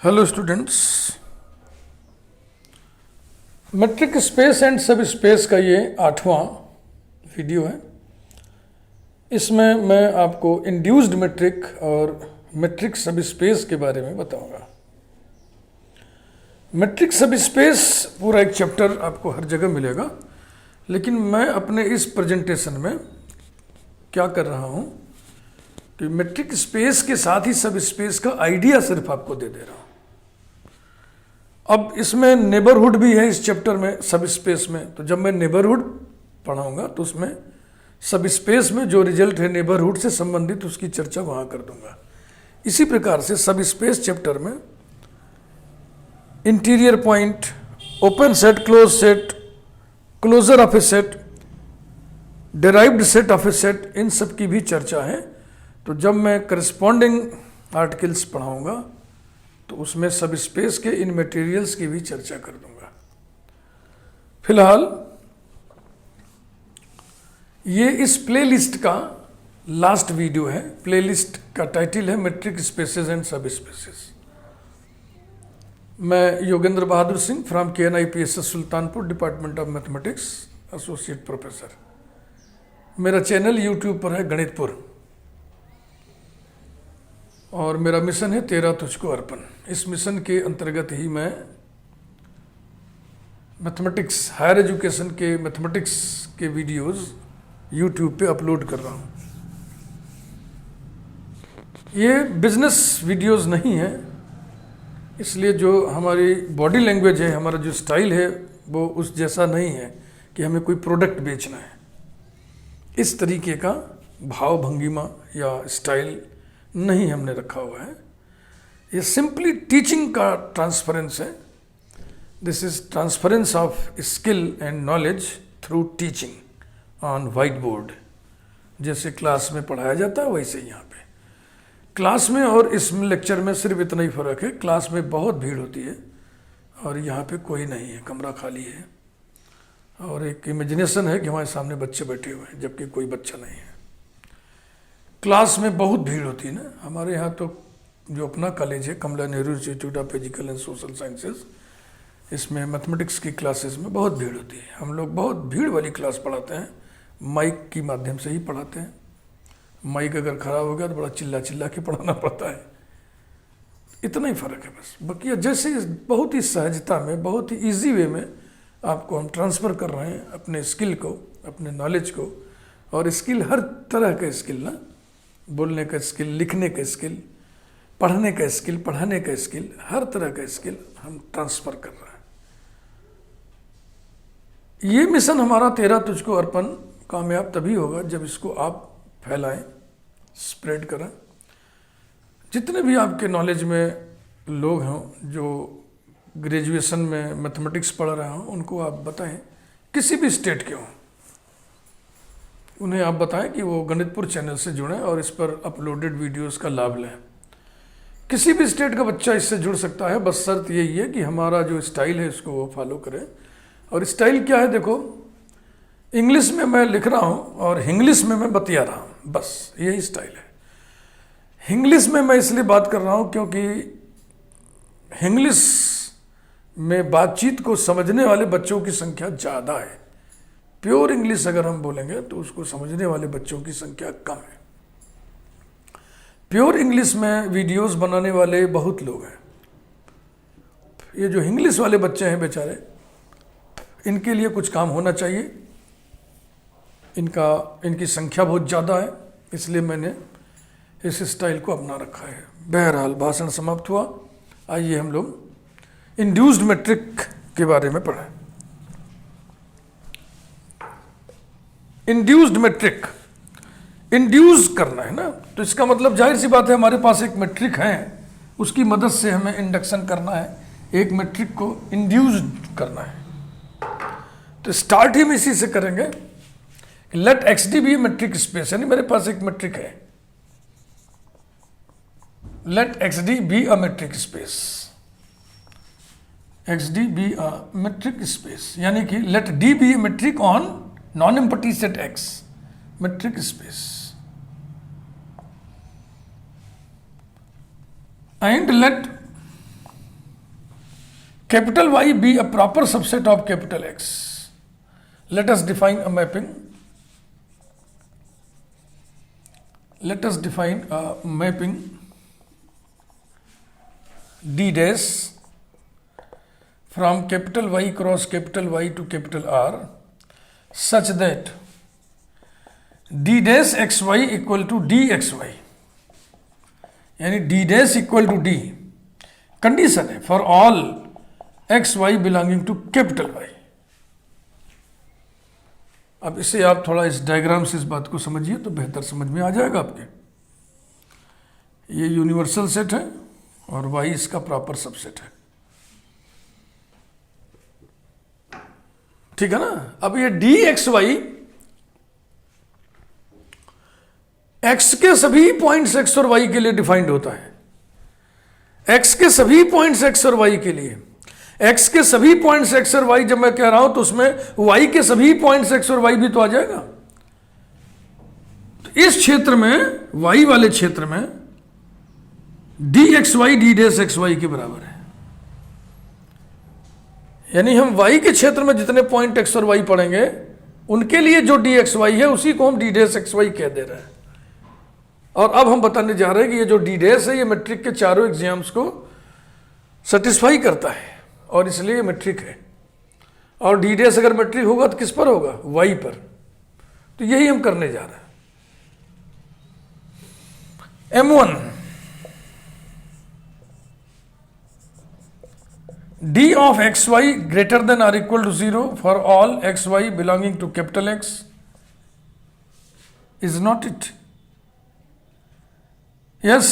Hello students, metric space and subspace का ये 8वां वीडियो है। इसमें मैं आपको इंड्यूस्ड मेट्रिक और मेट्रिक सब स्पेस के बारे में बताऊंगा। मेट्रिक सब स्पेस पूरा एक चैप्टर आपको हर जगह मिलेगा, लेकिन मैं अपने इस प्रेजेंटेशन में क्या कर रहा हूं कि मेट्रिक स्पेस के साथ ही सब स्पेस का आइडिया सिर्फ आपको दे रहा हूं। अब इसमें नेबरहुड भी है इस चैप्टर में सब स्पेस में, तो जब मैं नेबरहुड पढ़ाऊंगा तो उसमें सब स्पेस में जो रिजल्ट है नेबरहुड से संबंधित उसकी चर्चा वहां कर दूंगा। इसी प्रकार से सब स्पेस चैप्टर में interior point, open set, close set, closure of a set, derived set of a set, इन सब की भी चर्चा है। तो जब मैं करस्पॉन्डिंग आर्टिकल्स पढ़ाऊंगा तो उसमें सब स्पेस के इन मटेरियल्स की भी चर्चा कर दूंगा। फिलहाल ये इस प्लेलिस्ट का लास्ट वीडियो है। प्लेलिस्ट का टाइटल है metric spaces and subspaces. मैं Yogendra Bahadur Singh from KNIPSS Sultanpur, department of mathematics, associate professor. मेरा चैनल यूट्यूब पर है गणितपुर, और मेरा मिशन है तेरा तुझको अर्पण। इस मिशन के अंतर्गत ही मैं मैथमेटिक्स, हायर एजुकेशन के मैथमेटिक्स के वीडियोस यूट्यूब पे अपलोड कर रहा हूँ। ये बिजनेस वीडियोस नहीं है, इसलिए जो हमारी बॉडी लैंग्वेज है, हमारा जो स्टाइल है, वो उस जैसा नहीं है कि हमें कोई प्रोडक्ट बेचना है। इस तरीके का भाव भंगिमा या स्टाइल नहीं हमने रखा हुआ है। ये सिंपली टीचिंग का ट्रांसफरेंस है। This is transference of skill and knowledge through teaching on white board. जैसे क्लास में पढ़ाया जाता है वैसे यहाँ पे क्लास में और इस लेक्चर में सिर्फ इतना ही फर्क है, क्लास में बहुत भीड़ होती है और यहाँ पे कोई नहीं है, कमरा खाली है, और एक इमेजिनेशन है कि हमारे सामने बच्चे बैठे हुए हैं जबकि कोई बच्चा नहीं है। क्लास में बहुत भीड़ होती है ना। हमारे यहाँ तो जो अपना कॉलेज है, Kamla Nehru institute of physical and social sciences, इसमें मैथमेटिक्स की क्लासेस में बहुत भीड़ होती है। हम लोग बहुत भीड़ वाली क्लास पढ़ाते हैं, माइक की माध्यम से ही पढ़ाते हैं। माइक अगर ख़राब हो गया तो बड़ा चिल्ला चिल्ला के पढ़ाना पड़ता है। इतना ही फ़र्क है बस। बाकी जैसे बहुत ही सहजता में, बहुत ही ईजी वे में आपको हम ट्रांसफ़र कर रहे हैं अपने स्किल को, अपने नॉलेज को। और स्किल हर तरह का स्किल ना, बोलने का स्किल, लिखने का स्किल, पढ़ने का स्किल, पढ़ाने का स्किल, हर तरह का स्किल हम ट्रांसफ़र कर रहे हैं। ये मिशन हमारा तेरा तुझको अर्पण कामयाब तभी होगा जब इसको आप फैलाएं, स्प्रेड करें। जितने भी आपके नॉलेज में लोग हों जो ग्रेजुएशन में मैथमेटिक्स पढ़ रहे हों, उनको आप बताएं, किसी भी स्टेट के हों, उन्हें आप बताएं कि वो गणितपुर चैनल से जुड़ें और इस पर अपलोडेड वीडियोस का लाभ लें। किसी भी स्टेट का बच्चा इससे जुड़ सकता है, बस शर्त यही है कि हमारा जो स्टाइल है उसको वो फॉलो करें। और स्टाइल क्या है, देखो, इंग्लिश में मैं लिख रहा हूँ और इंग्लिश में मैं बतिया रहा हूँ, बस यही स्टाइल है। इंग्लिश में मैं इसलिए बात कर रहा हूँ क्योंकि इंग्लिश में बातचीत को समझने वाले बच्चों की संख्या ज़्यादा है। प्योर इंग्लिश अगर हम बोलेंगे तो उसको समझने वाले बच्चों की संख्या कम है। प्योर इंग्लिश में वीडियोस बनाने वाले बहुत लोग हैं। ये जो इंग्लिश वाले बच्चे हैं बेचारे, इनके लिए कुछ काम होना चाहिए। इनकी संख्या बहुत ज़्यादा है, इसलिए मैंने इस स्टाइल को अपना रखा है। बहरहाल भाषण समाप्त हुआ। आइए हम लोग इंड्यूस्ड मेट्रिक के बारे में पढ़ें। इंड्यूस्ड मेट्रिक, इंड्यूस करना है ना, तो इसका मतलब जाहिर सी बात है हमारे पास एक मेट्रिक है, उसकी मदद से हमें इंडक्शन करना है, एक मेट्रिक को इंड्यूस्ड करना है। तो स्टार्ट ही हम इसी से करेंगे। Let XD be metric space, यानी मेरे पास एक मेट्रिक है, let XD be a metric space, XD be a metric space, यानी कि let D be a metric on non-empty set X, metric space, and let capital Y be a proper subset of capital X. Let us define a mapping. Let us define a mapping D dash from capital Y cross capital Y to capital R such that D dash XY equal to DXY, यानी D dash equal to D condition है for all x y belonging to capital Y. अब इसे आप थोड़ा इस diagram से इस बात को समझिए तो बेहतर समझ में आ जाएगा आपके। ये यूनिवर्सल सेट है और वाई इसका प्रॉपर सबसेट है, ठीक है ना। अब ये डी एक्स वाई एक्स के सभी पॉइंट्स एक्स और वाई के लिए डिफाइंड होता है। एक्स के सभी पॉइंट्स एक्स और वाई के लिए, एक्स के सभी पॉइंट्स एक्स और वाई जब मैं कह रहा हूं तो उसमें वाई के सभी पॉइंट्स एक्स और वाई भी तो आ जाएगा। तो इस क्षेत्र में, वाई वाले क्षेत्र में डी एक्स वाई डी डेस एक्स वाई के बराबर है। यानी हम वाई के क्षेत्र में जितने पॉइंट एक्स और वाई पढ़ेंगे उनके लिए जो डी एक्स वाई है उसी को हम डी डेस एक्स वाई कह दे रहे हैं। और अब हम बताने जा रहे हैं कि ये जो डी डेस है ये मैट्रिक के चारों एग्जाम्स को सेटिस्फाई करता है और इसलिए मैट्रिक है। और डी डेस अगर मैट्रिक होगा तो किस पर होगा? वाई पर। तो यही हम करने जा रहे हैं। M1 D of xy greater than or equal to 0 for all xy belonging to capital X is not it? Yes,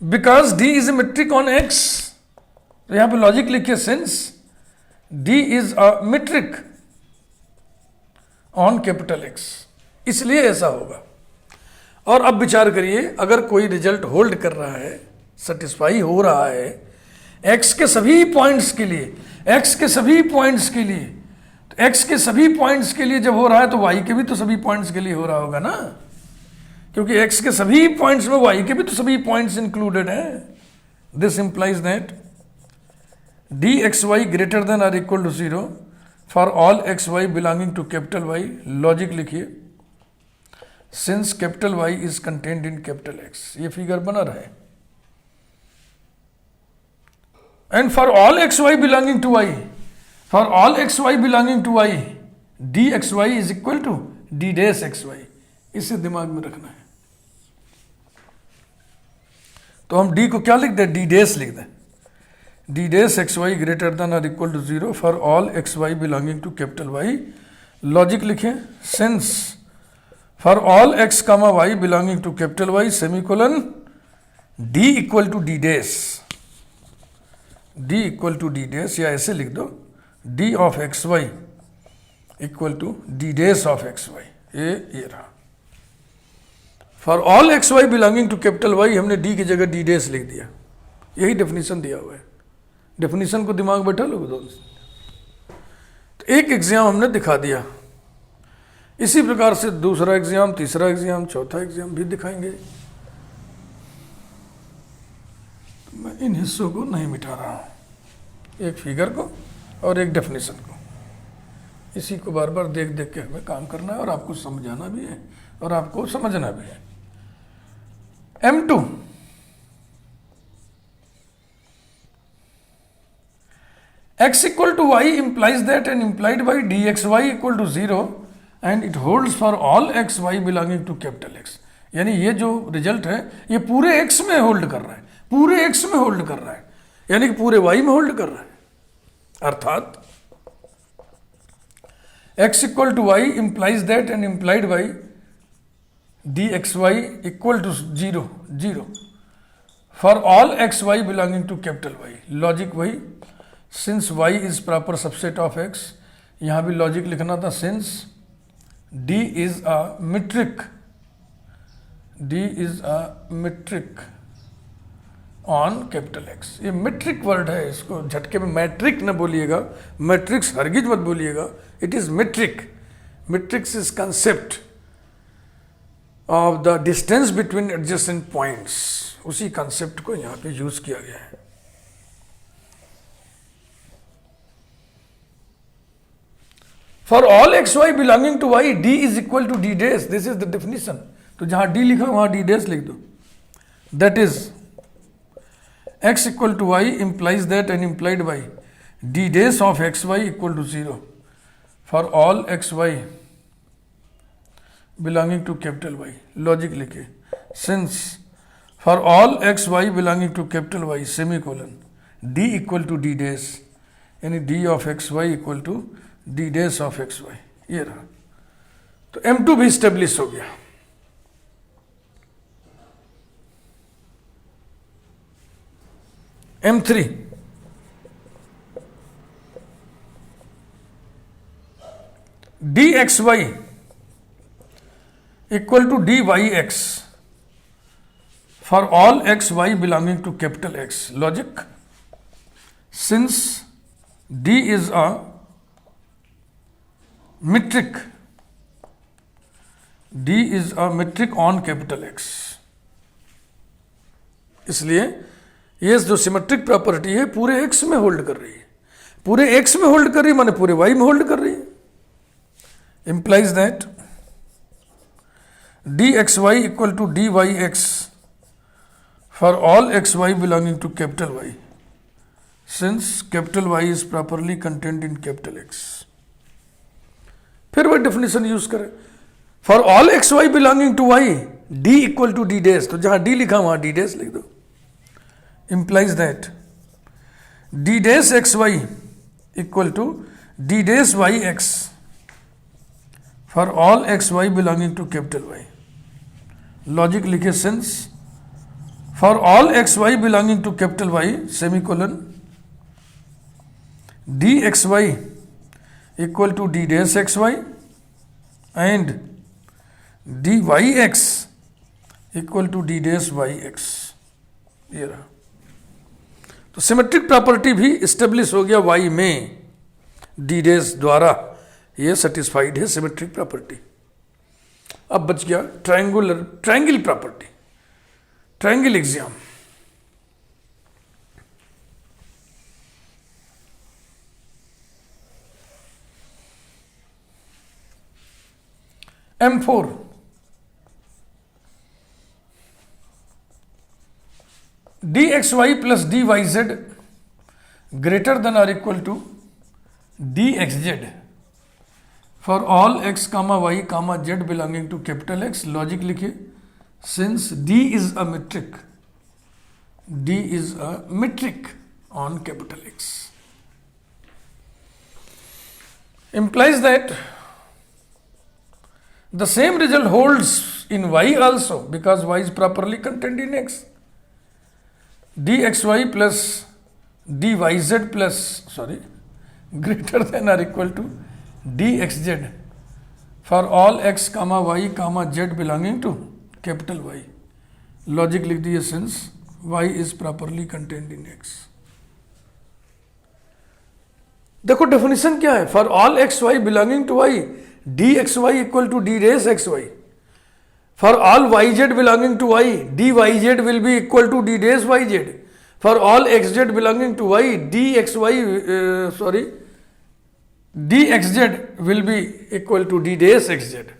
because D is a metric on X. तो यहां पे लॉजिक लिखिए, since D is a metric on capital X, इसलिए ऐसा होगा। और अब विचार करिए, अगर कोई रिजल्ट होल्ड कर रहा है, सेटिस्फाई हो रहा है x के सभी पॉइंट्स के लिए, x के सभी पॉइंट्स के लिए, तो x के सभी पॉइंट्स के लिए जब हो रहा है तो y के भी तो सभी पॉइंट्स के लिए हो रहा होगा ना, क्योंकि x के सभी पॉइंट्स में y के भी तो सभी पॉइंट्स इंक्लूडेड हैं। This implies that d x y greater than or equal to 0 for all x y belonging to capital Y. Logic लिखिए, since capital Y is contained in capital X. ये figure बना रहा है। And for all xy belonging to y, for all xy belonging to y, dxy is equal to d dash xy। इसे दिमाग में रखना है। तो हम d को क्या लिख दें? d dash लिख दें। d dash xy greater than or equal to 0 for all xy belonging to capital Y। Logic लिखें, since for all x comma y belonging to capital Y semicolon d equal to d dash, d equal to d dash, या ऐसे लिख दो d of x y equal to d dash of x y. ये रहा। For all x y belonging to capital Y हमने d की जगह D डेस लिख दिया। यही डेफिनेशन दिया हुआ है। डेफिनेशन को दिमाग बैठा लो दोस्त। तो एक एग्जाम हमने दिखा दिया, इसी प्रकार से दूसरा एग्जाम, तीसरा एग्जाम, चौथा एग्जाम भी दिखाएंगे। मैं इन हिस्सों को नहीं मिटा रहा हूँ, एक फिगर को और एक डेफिनेशन को। इसी को बार बार देख देख के हमें काम करना है और आपको समझाना भी है और आपको समझना भी है। M2 x equal to y implies that and implied by dxy equal to 0 and it holds for all x y belonging to capital X। यानी ये जो रिजल्ट है ये पूरे x में होल्ड कर रहा है, पूरे x में होल्ड कर रहा है, यानी कि पूरे y में होल्ड कर रहा है। अर्थात x equal to y implies that and implied by d x y equal to 0 for all x y belonging to capital Y. Logic वही, since y is proper subset of x। यहां भी logic लिखना था, since d is a metric, d is a metric on capital X. ये metric word है, इसको झटके में मैट्रिक न बोलिएगा, मैट्रिक्स हरगिज मत बोलिएगा, it is metric. Metrics is concept of the distance between adjacent points. उसी कंसेप्ट को यहाँ पे यूज किया गया है। For all x y belonging to Y d is equal to d dash, this is the definition. तो जहां d लिखा वहां डी डैश लिख दो। That is x equal to y implies that and implied by d dash of x y equal to 0 for all x y belonging to capital Y. Logic लिखे, since for all x y belonging to capital Y semicolon d equal to d dash, यानी d of x y equal to d dash of x y, ये रहा। तो M2 भी establish हो गया। M3 d x y equal to d y x for all x y belonging to capital X. Logic, since d is a metric, D is a metric on capital X, इसलिए ये जो symmetric property है पूरे X में hold कर रही है, पूरे X में होल्ड कर रही है माने पूरे Y में होल्ड कर रही है। implies that dxy equal to dyx for all xy belonging to capital Y, since capital Y is properly contained in capital X। फिर वही डेफिनेशन यूज करें, for all x y belonging to Y d equal to d dash, तो जहां d लिखा वहां d dash लिख दो। Implies that d dash x y equal to d dash y x for all x y belonging to capital Y. Logic लिखे, since for all x y belonging to capital Y semicolon d x y equal to d dash xy and dyx equal to d dash yx, ये रहा। तो symmetric property भी establish हो गया y में d dash द्वारा, ये satisfied है सिमेट्रिक प्रॉपर्टी। अब बच गया triangle property, triangle exam. M4 dxy plus dyz greater than or equal to dxz for all x comma y comma z belonging to capital X। Logic लिखिए, since D is a metric, D is a metric on capital X, implies that the same result holds in y also because y is properly contained in X। dxy plus dyz plus greater than or equal to dxz for all x comma y comma z belonging to capital Y। Logic लिख दिए, since y is properly contained in X। देखो definition क्या है, for all x y belonging to Y d x y equal to d dash x y, for all y z belonging to Y d y z will be equal to d dash y z, for all x z belonging to Y d x y d x z will be equal to d dash x z.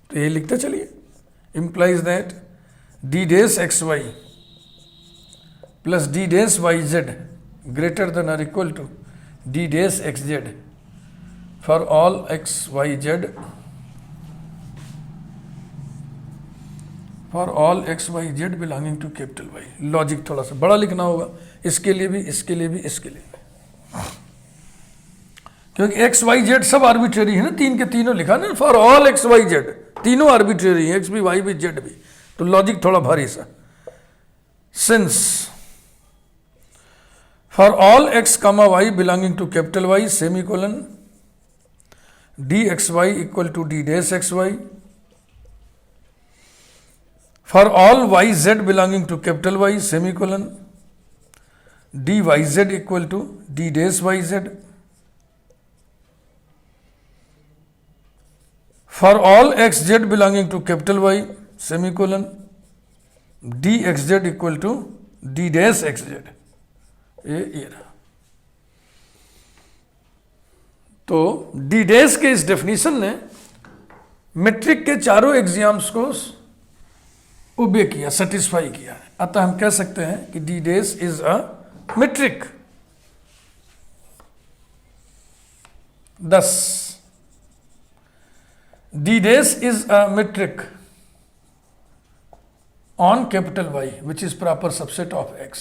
तो ये लिखते चलिए, implies that d dash x y plus d dash y z greater than और equal to d dash x z for all x y z, for all x y z belonging to capital Y. Logic थोड़ा सा बड़ा लिखना होगा, इसके लिए भी, इसके लिए भी, इसके लिए भी, क्योंकि एक्स वाई जेड सब आर्बिट्रेरी है ना, तीन के तीनों लिखा ना, for all x y z तीनों आर्बिट्रेरी है, एक्स भी वाई भी जेड भी, तो लॉजिक थोड़ा भारी सा। Since for all x comma y belonging to capital Y semicolon d x y equal to d dash x y, for all y z belonging to capital Y semicolon d y z equal to d dash y z, for all x z belonging to capital Y semicolon d x z equal to d dash x z. ये रहा। तो D dash के इस definition ने metric के चारों exams को ओबे किया, सेटिस्फाई किया। अतः हम कह सकते हैं कि d dash is a metric. 10 d dash is a metric on capital Y, which is proper subset of X.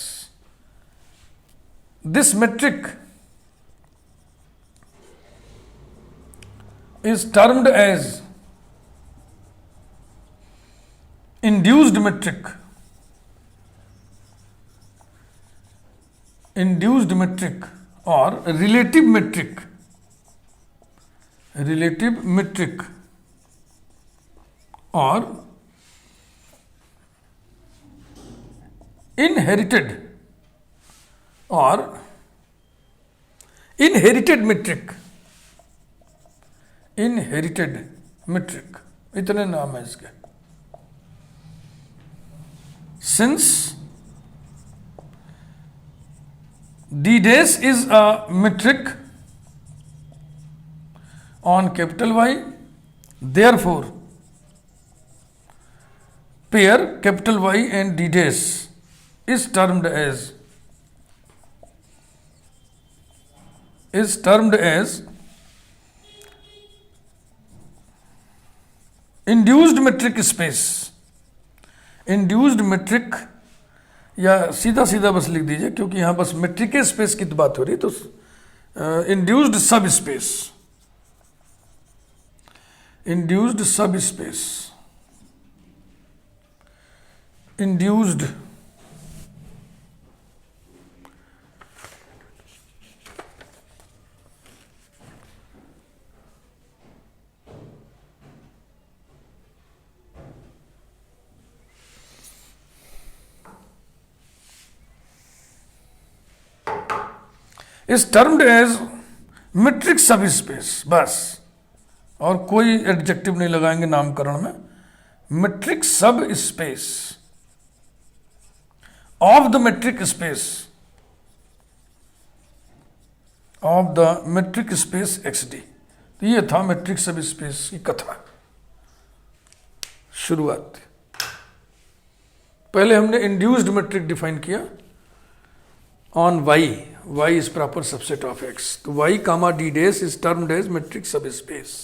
This metric is termed as induced metric. Induced metric or relative metric. Relative metric or inherited metric, inherited metric, इतने नाम है इसके। Since D dash is a metric on capital Y, therefore pair capital Y and D dash is termed as induced metric space। induced metric या सीधा सीधा बस लिख दीजिए, क्योंकि यहां बस मेट्रिक के स्पेस की तो बात हो रही, तो इंड्यूस्ड सब स्पेस, इंड्यूस्ड सब space, induced is termed as metric subspace। बस, और कोई एडजेक्टिव नहीं लगाएंगे नामकरण में। metric subspace of the metric space of the metric space XD। तो ये था metric subspace की कथा, शुरुआत। पहले हमने induced metric डिफाइन किया on Y, Y is proper subset of X, तो Y comma D dash is termed as metric subspace।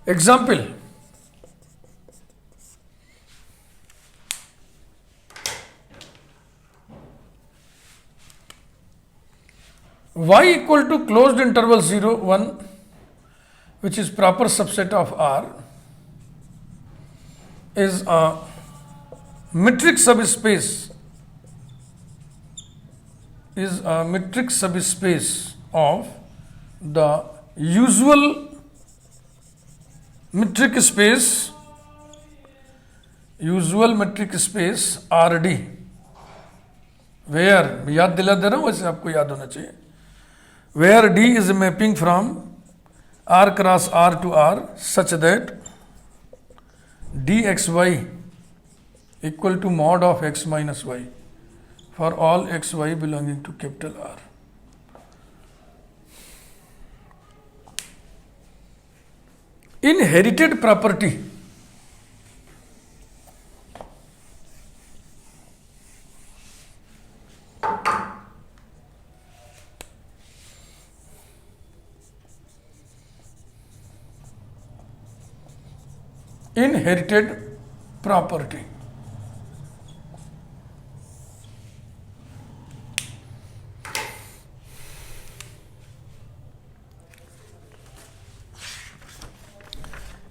Example, Y equal to closed interval 0 1, which is proper subset of R, is a metric subspace, is a metric subspace of the usual metric space, usual metric space RD, where, याद दिला दे रहा हूं, वैसे आपको याद होना चाहिए, where D is mapping from R cross R to R such that dxy equal to mod of x minus y for all xy belonging to capital R। Inherited property, inherited property,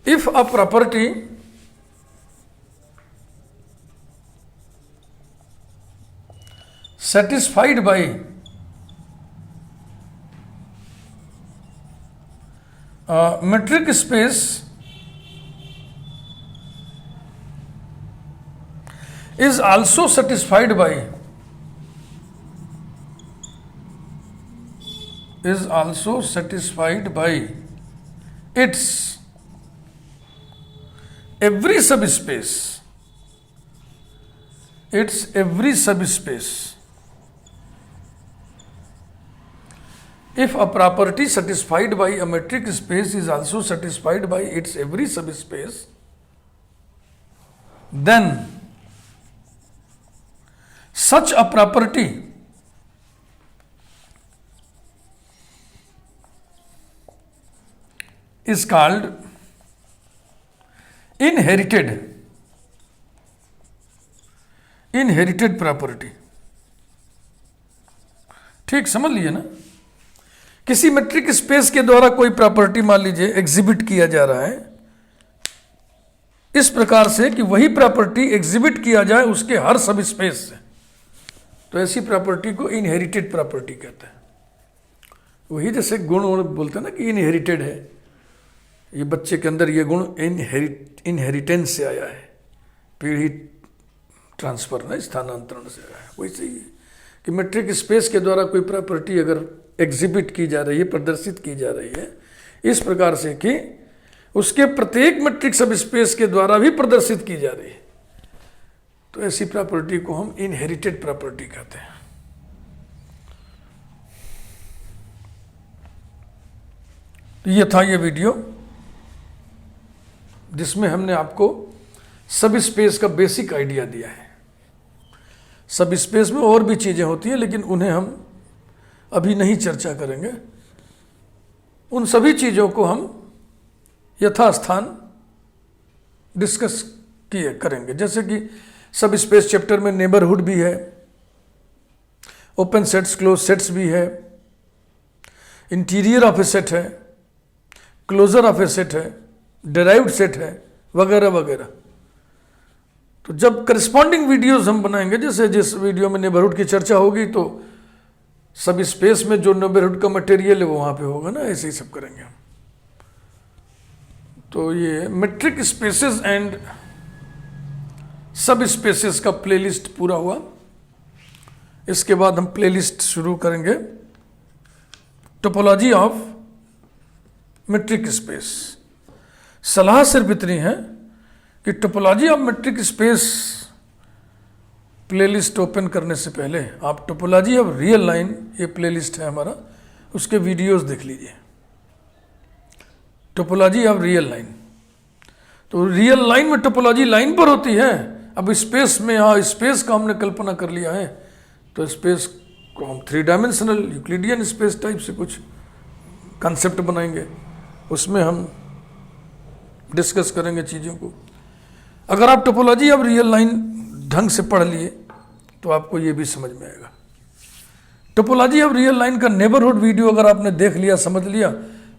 if a property satisfied by a metric space is also satisfied by is also satisfied by its every subspace. Its every subspace. If a property satisfied by a metric space is also satisfied by its every subspace, then such a property is called inherited property. ठीक समझ लिए ना? किसी metric space के द्वारा कोई property मान लीजिए एग्जिबिट किया जा रहा है इस प्रकार से कि वही प्रॉपर्टी एग्जिबिट किया जाए उसके हर सब स्पेस से, तो ऐसी प्रॉपर्टी को इनहेरिटेड प्रॉपर्टी कहते हैं। वही जैसे गुण बोलते हैं ना कि इनहेरिटेड है, ये बच्चे के अंदर ये गुण इनहेरिटेंस से आया है, पीढ़ी ट्रांसफर ना, स्थानांतरण से आया है। वैसे ही कि मेट्रिक स्पेस के द्वारा कोई प्रॉपर्टी अगर एग्जिबिट की जा रही है, प्रदर्शित की जा रही है इस प्रकार से कि उसके प्रत्येक मेट्रिक सब स्पेस के द्वारा भी प्रदर्शित की जा रही है, तो ऐसी प्रॉपर्टी को हम इनहेरिटेड प्रॉपर्टी कहते हैं। तो ये था ये वीडियो जिसमें हमने आपको सब स्पेस का बेसिक आइडिया दिया है। सब स्पेस में और भी चीज़ें होती हैं लेकिन उन्हें हम अभी नहीं चर्चा करेंगे। उन सभी चीज़ों को हम यथास्थान डिस्कस करेंगे। जैसे कि सब स्पेस चैप्टर में नेबरहुड भी है, ओपन सेट्स क्लोज सेट्स भी है, इंटीरियर ऑफ ए सेट है, क्लोजर ऑफ ए सेट है, डिराइव्ड सेट है, वगैरह वगैरह। तो जब करस्पॉन्डिंग वीडियोस हम बनाएंगे, जैसे जिस वीडियो में नेबरहुड की चर्चा होगी तो सब स्पेस में जो नेबरहुड का मटेरियल है वो वहाँ पे होगा ना, ऐसे ही सब करेंगे हम। तो ये मेट्रिक स्पेसेस एंड सब स्पेसेस का प्लेलिस्ट पूरा हुआ। इसके बाद हम प्लेलिस्ट शुरू करेंगे टोपोलॉजी ऑफ मेट्रिक स्पेस। सलाह सिर्फ इतनी है कि topology of metric space playlist open करने से पहले आप टोपोलॉजी ऑफ रियल लाइन, ये प्लेलिस्ट है हमारा, उसके वीडियोस देख लीजिए। टोपोलॉजी ऑफ रियल लाइन, तो रियल लाइन में टोपोलॉजी लाइन पर होती है। अब स्पेस में, हाँ स्पेस का हमने कल्पना कर लिया है, तो स्पेस को हम 3 डायमेंशनल यूक्लिडियन स्पेस टाइप से कुछ कंसेप्ट बनाएंगे, उसमें हम डिस्कस करेंगे चीज़ों को। अगर आप टोपोलॉजी ऑफ रियल लाइन ढंग से पढ़ लिए तो आपको ये भी समझ में आएगा। टोपोलॉजी ऑफ रियल लाइन का नेबरहुड वीडियो अगर आपने देख लिया, समझ लिया,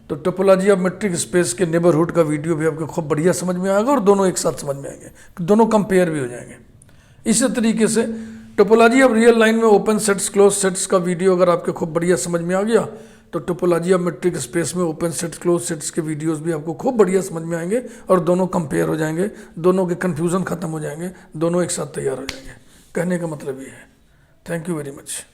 तो टोपोलॉजी ऑफ मेट्रिक स्पेस के नेबरहुड का वीडियो भी आपको खूब बढ़िया समझ में आएगा और दोनों एक साथ समझ में आएंगे, दोनों कंपेयर भी हो जाएंगे। इसी तरीके से टोपोलॉजी ऑफ रियल लाइन में ओपन सेट्स क्लोज सेट्स का वीडियो अगर आपके खूब बढ़िया समझ में आ गया तो टोपोलॉजी ऑफ मेट्रिक स्पेस में ओपन सेट्स क्लोज सेट्स के वीडियोस भी आपको खूब बढ़िया समझ में आएंगे और दोनों कंपेयर हो जाएंगे, दोनों के कन्फ्यूज़न खत्म हो जाएंगे, दोनों एक साथ तैयार हो जाएंगे। कहने का मतलब ये है। Thank you very much.